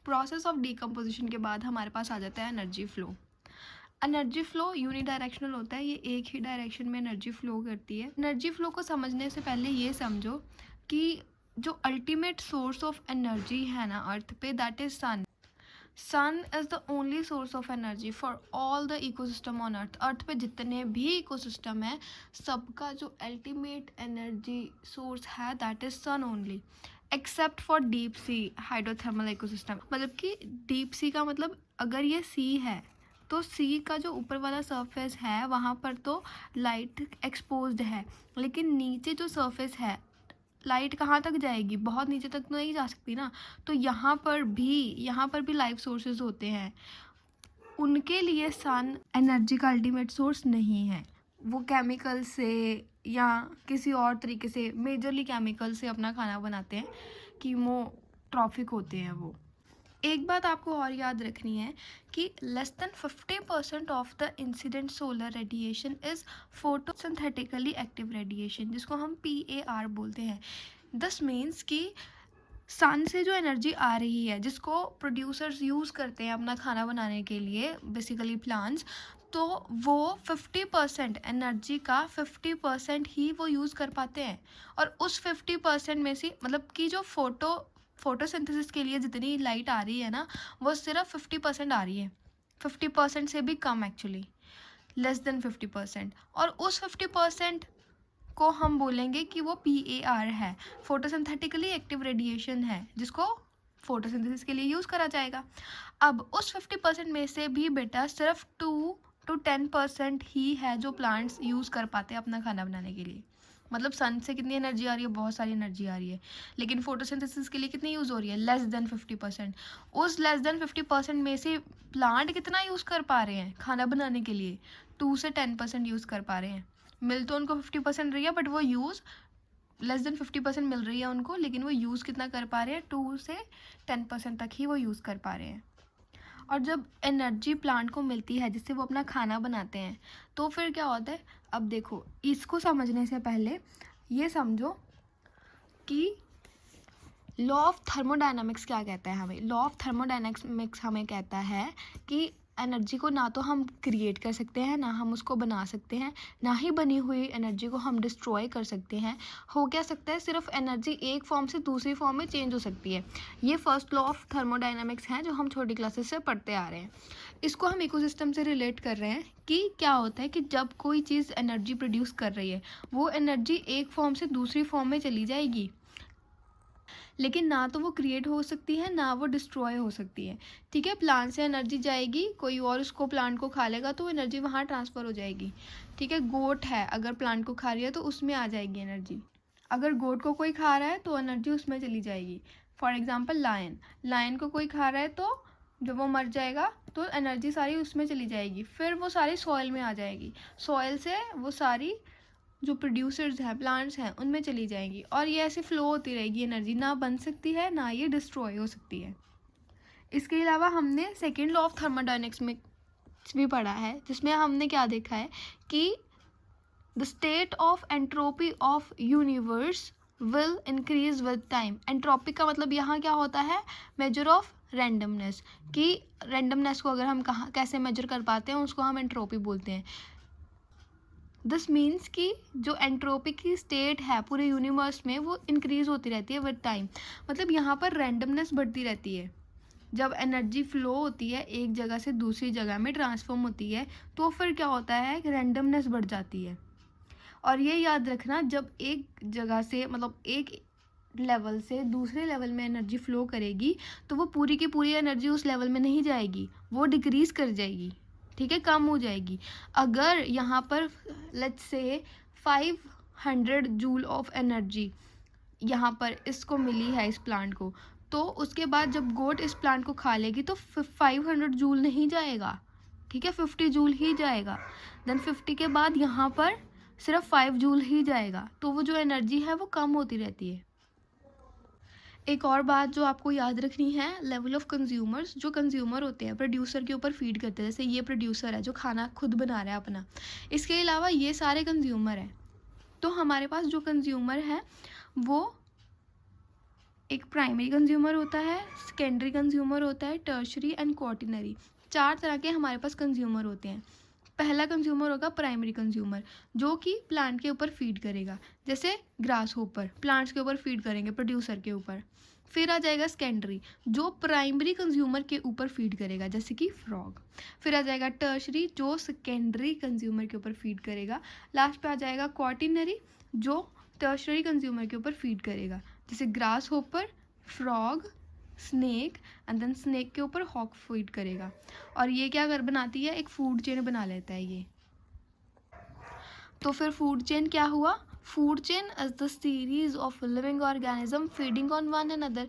Process of decomposition के बाद हमारे पास आ जाता है energy flow. Energy flow unidirectional होता है, ये एक ही डायरेक्शन में एनर्जी फ्लो करती है। एनर्जी फ्लो को समझने से पहले ये समझो कि जो अल्टीमेट सोर्स ऑफ एनर्जी है ना अर्थ पे, that is sun. Sun is the only source of energy for all the ecosystem on earth. Earth पे जितने भी इकोसिस्टम है सबका जो अल्टीमेट एनर्जी सोर्स है that is sun only, except for deep sea hydrothermal ecosystem. मतलब कि deep sea का मतलब अगर ये सी है तो सी का जो ऊपर वाला सरफेस है वहाँ पर तो लाइट एक्सपोज्ड है, लेकिन नीचे जो सरफेस है लाइट कहाँ तक जाएगी, बहुत नीचे तक तो नहीं जा सकती ना। तो यहाँ पर भी लाइफ सोर्सेज होते हैं, उनके लिए सन एनर्जी का अल्टीमेट सोर्स नहीं है। वो केमिकल से या किसी और तरीके से, मेजरली केमिकल से अपना खाना बनाते हैं, कीमोट्रॉफिक होते हैं वो। एक बात आपको और याद रखनी है कि less than 50% of the incident solar radiation is photosynthetically active radiation, जिसको हम PAR बोलते हैं। दिस मीन्स कि सन से जो एनर्जी आ रही है जिसको प्रोड्यूसर्स यूज़ करते हैं अपना खाना बनाने के लिए, बेसिकली प्लांट्स, तो वो 50% एनर्जी का 50% ही वो यूज़ कर पाते हैं। और उस 50% में से मतलब कि जो फोटोसिंथेसिस के लिए जितनी लाइट आ रही है ना वो सिर्फ 50% आ रही है, 50% से भी कम, एक्चुअली लेस देन 50%। और उस 50% को हम बोलेंगे कि वो PAR है, फोटोसिंथेटिकली एक्टिव रेडिएशन है, जिसको फोटोसिंथेसिस के लिए यूज़ करा जाएगा। अब उस 50% में से भी बेटा सिर्फ 2 to 10% ही है जो प्लांट्स यूज़ कर पाते हैं अपना खाना बनाने के लिए। मतलब सन से कितनी एनर्जी आ रही है, बहुत सारी एनर्जी आ रही है, लेकिन फोटोसिंथेसिस के लिए कितनी यूज़ हो रही है, लेस देन 50%। उस लेस देन 50% में से प्लांट कितना यूज़ कर पा रहे हैं खाना बनाने के लिए, 2 से 10% यूज़ कर पा रहे हैं। मिल तो उनको 50% रही है, बट वो यूज़ लेस देन 50% मिल रही है उनको, लेकिन वो यूज़ कितना कर पा रहे हैं, 2 से 10% तक ही वो यूज़ कर पा रहे हैं। और जब एनर्जी प्लांट को मिलती है जिससे वो अपना खाना बनाते हैं तो फिर क्या होता है, अब देखो इसको समझने से पहले ये समझो कि लॉ ऑफ थर्मोडायनामिक्स क्या कहता है हमें। लॉ ऑफ थर्मोडायनामिक्स हमें कहता है कि एनर्जी को ना तो हम क्रिएट कर सकते हैं, ना हम उसको बना सकते हैं, ना ही बनी हुई एनर्जी को हम डिस्ट्रॉय कर सकते हैं। हो क्या सकता है, सिर्फ एनर्जी एक फॉर्म से दूसरी फॉर्म में चेंज हो सकती है। ये फर्स्ट लॉ ऑफ थर्मोडायनामिक्स है जो हम छोटी क्लासेस से पढ़ते आ रहे हैं। इसको हम इकोसिस्टम से रिलेट कर रहे हैं कि क्या होता है कि जब कोई चीज़ एनर्जी प्रोड्यूस कर रही है वो एनर्जी एक फॉर्म से दूसरी फॉर्म में चली जाएगी, लेकिन ना तो वो क्रिएट हो सकती है ना वो डिस्ट्रॉय हो सकती है। ठीक है, प्लांट से एनर्जी जाएगी, कोई और उसको प्लांट को खा लेगा तो एनर्जी वहाँ ट्रांसफ़र हो जाएगी। ठीक है, गोट है अगर प्लांट को खा रही है तो उसमें आ जाएगी एनर्जी। अगर गोट को कोई खा रहा है तो एनर्जी उसमें चली जाएगी। फॉर एग्जाम्पल लायन को कोई खा रहा है तो जब वो मर जाएगा तो एनर्जी सारी उसमें चली जाएगी, फिर वो सारी सॉइल में आ जाएगी, सॉइल से वो सारी जो प्रोड्यूसर्स हैं प्लांट्स हैं उनमें चली जाएंगी, और ये ऐसे फ्लो होती रहेगी। एनर्जी ना बन सकती है ना ये डिस्ट्रॉय हो सकती है। इसके अलावा हमने सेकेंड लॉ ऑफ थर्मोडायनेमिक्स में भी पढ़ा है, जिसमें हमने क्या देखा है कि the state of entropy of universe will increase with time. Entropy का मतलब यहाँ क्या होता है, मेजर ऑफ रैंडमनेस, कि रैंडमनेस को अगर हम कहाँ कैसे मेजर कर पाते हैं उसको हम एंट्रोपी बोलते हैं। दिस मीन्स कि जो एंट्रोपी की स्टेट है पूरे यूनिवर्स में वो इंक्रीज़ होती रहती है विद टाइम। मतलब यहाँ पर रैंडमनेस बढ़ती रहती है। जब एनर्जी फ्लो होती है एक जगह से दूसरी जगह में ट्रांसफॉर्म होती है तो फिर क्या होता है, रैंडमनेस बढ़ जाती है। और ये याद रखना, जब एक जगह से मतलब एक लेवल से दूसरे लेवल में एनर्जी फ्लो करेगी तो वो पूरी की पूरी एनर्जी उस लेवल में नहीं जाएगी, वो डिक्रीज़ कर जाएगी। ठीक है, कम हो जाएगी। अगर यहाँ पर let's say 500 joule of energy यहाँ पर इसको मिली है इस प्लांट को, तो उसके बाद जब गोट इस प्लांट को खा लेगी तो 500 जूल नहीं जाएगा। ठीक है, 50 जूल ही जाएगा। देन 50 के बाद यहाँ पर सिर्फ 5 जूल ही जाएगा, तो वो जो एनर्जी है वो कम होती रहती है। एक और बात जो आपको याद रखनी है, लेवल ऑफ कंज्यूमर्स। जो कंज्यूमर होते हैं प्रोड्यूसर के ऊपर फीड करते हैं, जैसे ये प्रोड्यूसर है जो खाना खुद बना रहा है अपना, इसके अलावा ये सारे कंज्यूमर हैं। तो हमारे पास जो कंज्यूमर है वो एक प्राइमरी कंज्यूमर होता है, सेकेंडरी कंज्यूमर होता है, टर्शरी एंड क्वार्टिनरी। 4 तरह के हमारे पास कंज्यूमर होते हैं। पहला कंज्यूमर होगा प्राइमरी कंज्यूमर, जो कि प्लांट के ऊपर फीड करेगा, जैसे ग्रास होपर प्लांट्स के ऊपर फीड करेंगे, प्रोड्यूसर के ऊपर। फिर आ जाएगा सेकेंडरी, जो प्राइमरी कंज्यूमर के ऊपर फीड करेगा, जैसे कि फ्रॉग। फिर आ जाएगा टर्शरी, जो सेकेंडरी कंज्यूमर के ऊपर फीड करेगा। लास्ट पे आ जाएगा क्वार्टिनरी, जो टर्शरी कंज्यूमर के ऊपर फीड करेगा, जैसे grasshopper, frog, snake, and then snake के ऊपर हॉक फीड करेगा। और ये क्या कर बनाती है, एक फूड चेन बना लेता है ये। तो फिर फूड चेन क्या हुआ? Food chain is the series of living organism feeding on one another.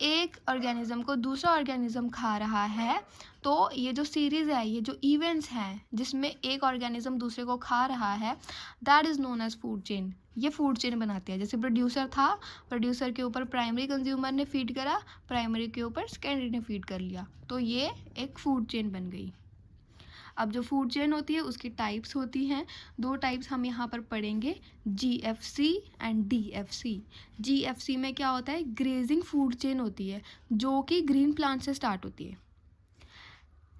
एक ऑर्गेनिज्म को दूसरा ऑर्गेनिज्म खा रहा है, तो ये जो सीरीज़ है, ये जो इवेंट्स हैं जिसमें एक ऑर्गेनिज्म दूसरे को खा रहा है, that is known as food chain. ये फूड चेन बनाते हैं। जैसे प्रोड्यूसर था, प्रोड्यूसर के ऊपर प्राइमरी कंज्यूमर ने फीड करा, प्राइमरी के ऊपर सेकेंडरी ने फीड कर लिया, तो ये एक फूड चेन बन गई। अब जो फूड चेन होती है उसकी टाइप्स होती हैं। 2 टाइप्स हम यहाँ पर पढ़ेंगे, GFC एंड DFC। GFC में क्या होता है, ग्रेजिंग फूड चेन होती है, जो कि ग्रीन प्लांट से स्टार्ट होती है।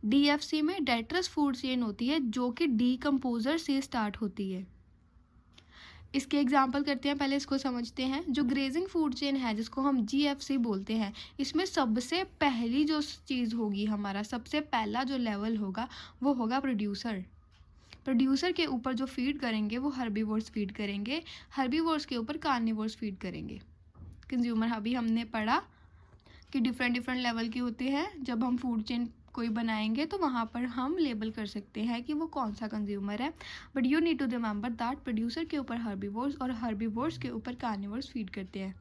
DFC में डेट्रस फूड चेन होती है, जो कि डीकम्पोजर से स्टार्ट होती है। इसके एग्जाम्पल करते हैं, पहले इसको समझते हैं। जो ग्रेजिंग फूड चेन है, जिसको हम GFC बोलते हैं, इसमें सबसे पहली जो चीज़ होगी, हमारा सबसे पहला जो लेवल होगा वो होगा प्रोड्यूसर। प्रोड्यूसर के ऊपर जो फीड करेंगे वो हर्बीवोर्स फीड करेंगे, हर्बीवोर्स के ऊपर कार्निवोर्स फीड करेंगे। कंज्यूमर अभी हमने पढ़ा कि डिफरेंट लेवल के होते हैं। जब हम फूड चेन कोई बनाएंगे तो वहाँ पर हम लेबल कर सकते हैं कि वो कौन सा कंज्यूमर है। But you need to remember that producer के ऊपर हर्बीवोर्स और हर्बीवोर्स के ऊपर कार्निवोर्स फीड करते हैं।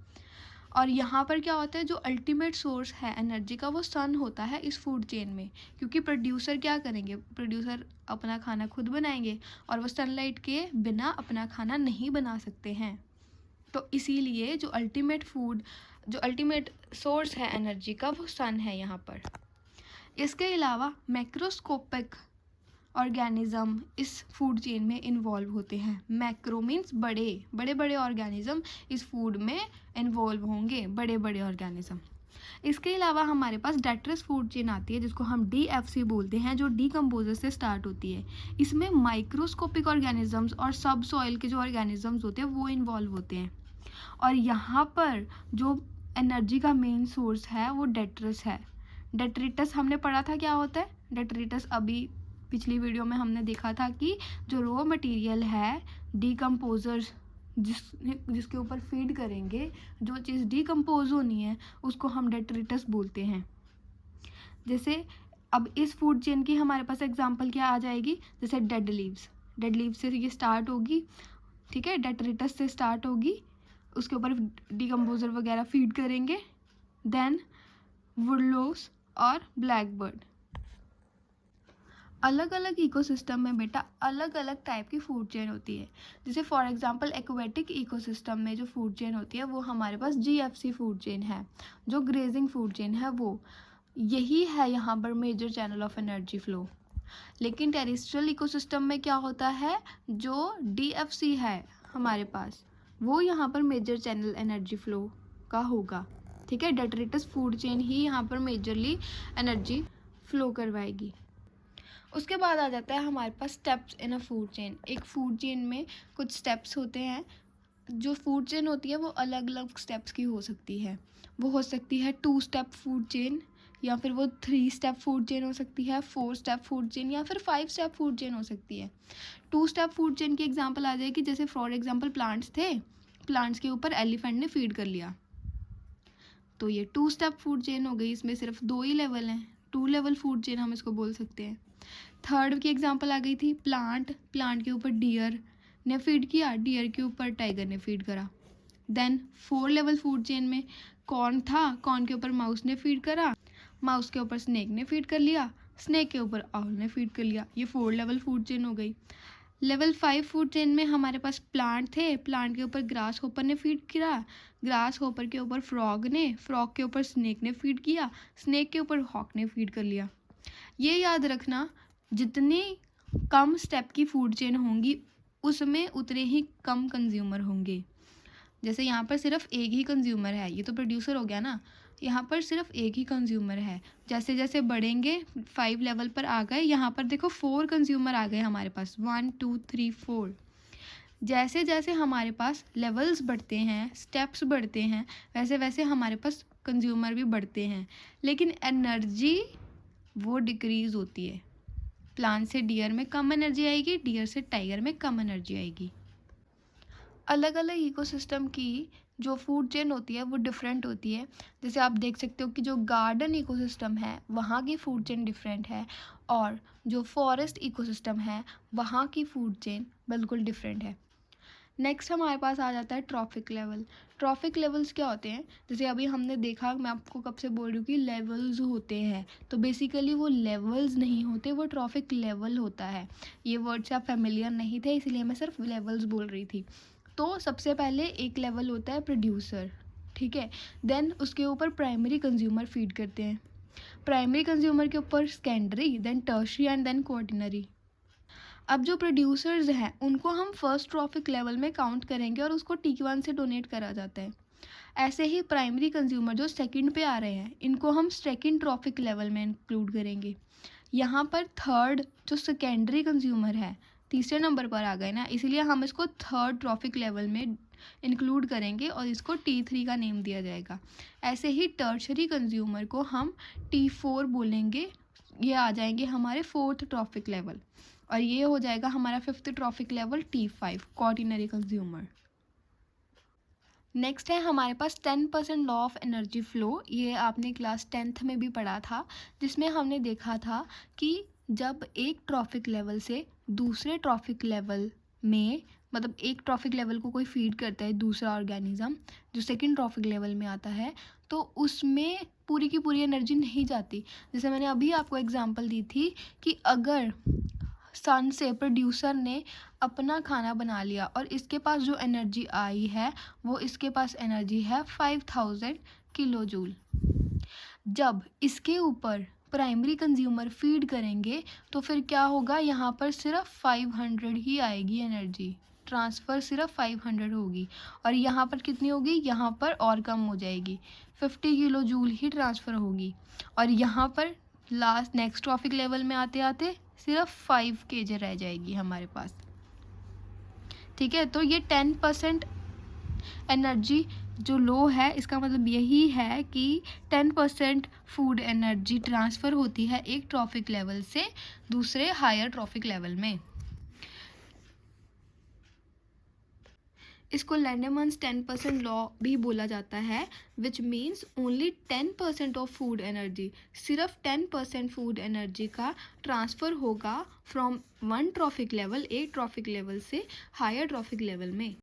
और यहाँ पर क्या होता है, जो अल्टीमेट सोर्स है एनर्जी का वो सन होता है इस फूड चेन में, क्योंकि प्रोड्यूसर क्या करेंगे, प्रोड्यूसर अपना खाना खुद बनाएंगे और वो सनलाइट के बिना अपना खाना नहीं बना सकते हैं। तो इसीलिए जो अल्टीमेट सोर्स है एनर्जी का वो सन है यहाँ पर। इसके अलावा मैक्रोस्कोपिक ऑर्गेनिज्म इस फूड चेन में इन्वॉल्व होते हैं। मैक्रो मीन्स बड़े ऑर्गेनिज्म इस फूड में इन्वॉल्व होंगे, बड़े ऑर्गेनिज्म। इसके अलावा हमारे पास डेट्रस फूड चेन आती है, जिसको हम DFC बोलते हैं, जो डीकम्पोजर से स्टार्ट होती है। इसमें माइक्रोस्कोपिक ऑर्गेनिजम्स और सब सॉइल के जो ऑर्गेनिजम्स होते हैं वो इन्वॉल्व होते हैं। और यहाँ पर जो एनर्जी का मेन सोर्स है वो डेट्रस है। डेट्रिटस हमने पढ़ा था क्या होता है। डेट्रिटस अभी पिछली वीडियो में हमने देखा था कि जो रॉ मटेरियल है, डीकम्पोजर्स जिसके ऊपर फीड करेंगे, जो चीज़ डीकम्पोज होनी है उसको हम डेट्रिटस बोलते हैं। जैसे अब इस फूड चेन की हमारे पास एग्जांपल क्या आ जाएगी, जैसे डेड लीव्स से ये स्टार्ट होगी, ठीक है, डेट्रिटस से स्टार्ट होगी, उसके ऊपर डीकम्पोजर वगैरह फीड करेंगे, देन वुडलोस और ब्लैकबर्ड। अलग अलग इकोसिस्टम में बेटा अलग अलग टाइप की फूड चेन होती है। जैसे फॉर एग्जांपल एक्वेटिक इकोसिस्टम में जो फूड चेन होती है वो हमारे पास GFC फूड चेन है, जो ग्रेजिंग फूड चेन है वो यही है यहाँ पर major channel of energy flow. लेकिन टेरेस्ट्रियल इकोसिस्टम में क्या होता है, जो DFC है हमारे पास वो यहाँ पर मेजर चैनल एनर्जी फ्लो का होगा, ठीक है। डेट्रिटस फूड चेन ही यहाँ पर मेजरली एनर्जी फ्लो करवाएगी। उसके बाद आ जाता है हमारे पास steps in a food chain. एक फूड चेन में कुछ स्टेप्स होते हैं। जो फूड चेन होती है वो अलग अलग स्टेप्स की हो सकती है। वो हो सकती है 2 स्टेप फूड चेन, या फिर वो 3 स्टेप फूड चेन हो सकती है, 4 स्टेप फूड चेन, या फिर 5 स्टेप फूड चेन हो सकती है। 2 स्टेप फूड चेन की एग्जांपल आ जाएगी, जैसे फॉर एग्जांपल प्लांट्स थे, प्लांट्स के ऊपर एलिफेंट ने फीड कर लिया, तो ये 2 स्टेप फूड चेन हो गई। इसमें सिर्फ 2 ही लेवल हैं, 2 लेवल फूड चेन हम इसको बोल सकते हैं। थर्ड की एग्जांपल आ गई थी प्लांट के ऊपर डियर ने फीड किया, डियर के ऊपर टाइगर ने फीड करा। देन 4 लेवल फूड चेन में कॉर्न था, कॉर्न के ऊपर माउस ने फीड करा, माउस के ऊपर स्नेक ने फीड कर लिया, स्नेक के ऊपर आउल ने फीड कर लिया। ये 4 लेवल फूड चेन हो गई। लेवल 5 फूड चेन में हमारे पास प्लांट थे, प्लांट के ऊपर ग्रास होपर ने फीड किया, ग्रास होपर के ऊपर फ्रॉग ने, फ्रॉग के ऊपर स्नेक ने फीड किया, स्नेक के ऊपर हॉक ने फीड कर लिया। ये याद रखना, जितनी कम स्टेप की फूड चेन होंगी उसमें उतने ही कम कंज्यूमर होंगे। जैसे यहाँ पर सिर्फ एक ही कंज्यूमर है, ये तो प्रोड्यूसर हो गया ना, यहाँ पर सिर्फ एक ही कंज्यूमर है। जैसे जैसे बढ़ेंगे 5 लेवल पर आ गए, यहाँ पर देखो 4 कंज्यूमर आ गए हमारे पास, 1 2 3 4। जैसे जैसे हमारे पास लेवल्स बढ़ते हैं, स्टेप्स बढ़ते हैं, वैसे वैसे हमारे पास कंज्यूमर भी बढ़ते हैं, लेकिन एनर्जी वो डिक्रीज़ होती है। प्लांट से डियर में कम एनर्जी आएगी, डियर से टाइगर में कम एनर्जी आएगी। अलग अलग इकोसिस्टम की जो फूड चेन होती है वो डिफरेंट होती है। जैसे आप देख सकते हो कि जो गार्डन इकोसिस्टम है वहाँ की फूड चेन डिफरेंट है, और जो फॉरेस्ट इकोसिस्टम है वहाँ की फूड चेन बिल्कुल डिफरेंट है। नेक्स्ट हमारे पास आ जाता है ट्रॉफिक लेवल। ट्रॉफिक लेवल्स क्या होते हैं? जैसे अभी हमने देखा, मैं आपको कब से बोल रही हूँ कि लेवल्स होते हैं, तो बेसिकली वो लेवल्स नहीं होते, वो ट्रॉफिक लेवल होता है। ये वर्ड से आप फेमिलियर नहीं थे, इसलिए मैं सिर्फ लेवल्स बोल रही थी। तो सबसे पहले एक लेवल होता है प्रोड्यूसर, ठीक है। देन उसके ऊपर प्राइमरी कंज्यूमर फीड करते हैं, प्राइमरी कंज्यूमर के ऊपर secondary, then tertiary and then quaternary. अब जो प्रोड्यूसर्स हैं उनको हम फर्स्ट ट्रॉफिक लेवल में काउंट करेंगे और उसको T1 से डोनेट करा जाता है। ऐसे ही प्राइमरी कंज्यूमर जो सेकंड पे आ रहे हैं, इनको हम सेकंड ट्रॉफिक लेवल में इंक्लूड करेंगे। यहाँ पर थर्ड जो सेकेंडरी कंज्यूमर है तीसरे नंबर पर आ गए ना, इसीलिए हम इसको थर्ड ट्रॉफिक लेवल में इंक्लूड करेंगे और इसको T3 का नेम दिया जाएगा। ऐसे ही टर्शरी कंज्यूमर को हम T4 बोलेंगे, ये आ जाएंगे हमारे फोर्थ ट्रॉफिक लेवल, और ये हो जाएगा हमारा fifth trophic level T5 quaternary consumer. Next है हमारे पास 10% लॉ ऑफ एनर्जी फ्लो। ये आपने क्लास 10th में भी पढ़ा था, जिसमें हमने देखा था कि जब एक ट्रॉफिक लेवल से दूसरे ट्रॉफिक लेवल में, मतलब एक ट्रॉफिक लेवल को कोई फीड करता है दूसरा ऑर्गेनिज्म जो सेकंड ट्रॉफिक लेवल में आता है, तो उसमें पूरी की पूरी एनर्जी नहीं जाती। जैसे मैंने अभी आपको एग्जांपल दी थी कि अगर सन से प्रोड्यूसर ने अपना खाना बना लिया और इसके पास जो एनर्जी आई है वो इसके पास एनर्जी है 5000 किलो जूल। जब इसके ऊपर प्राइमरी कंज्यूमर फीड करेंगे तो फिर क्या होगा, यहाँ पर सिर्फ 500 ही आएगी एनर्जी, ट्रांसफ़र सिर्फ 500 होगी, और यहाँ पर कितनी होगी, यहाँ पर और कम हो जाएगी, 50 किलो जूल ही ट्रांसफ़र होगी। और यहाँ पर लास्ट नेक्स्ट ट्रॉफिक लेवल में आते आते सिर्फ 5 kg रह जाएगी हमारे पास, ठीक है। तो ये 10% एनर्जी जो लो है, इसका मतलब यही है कि 10% फूड एनर्जी ट्रांसफ़र होती है एक ट्रॉफिक लेवल से दूसरे हायर ट्रॉफिक लेवल में। इसको लैंडमैन्स 10% लॉ भी बोला जाता है, which means only 10% of food energy, सिर्फ 10% फूड एनर्जी का ट्रांसफ़र होगा फ्रॉम वन ट्रॉफिक लेवल, एक ट्रॉफिक लेवल से हायर ट्रॉफिक लेवल में।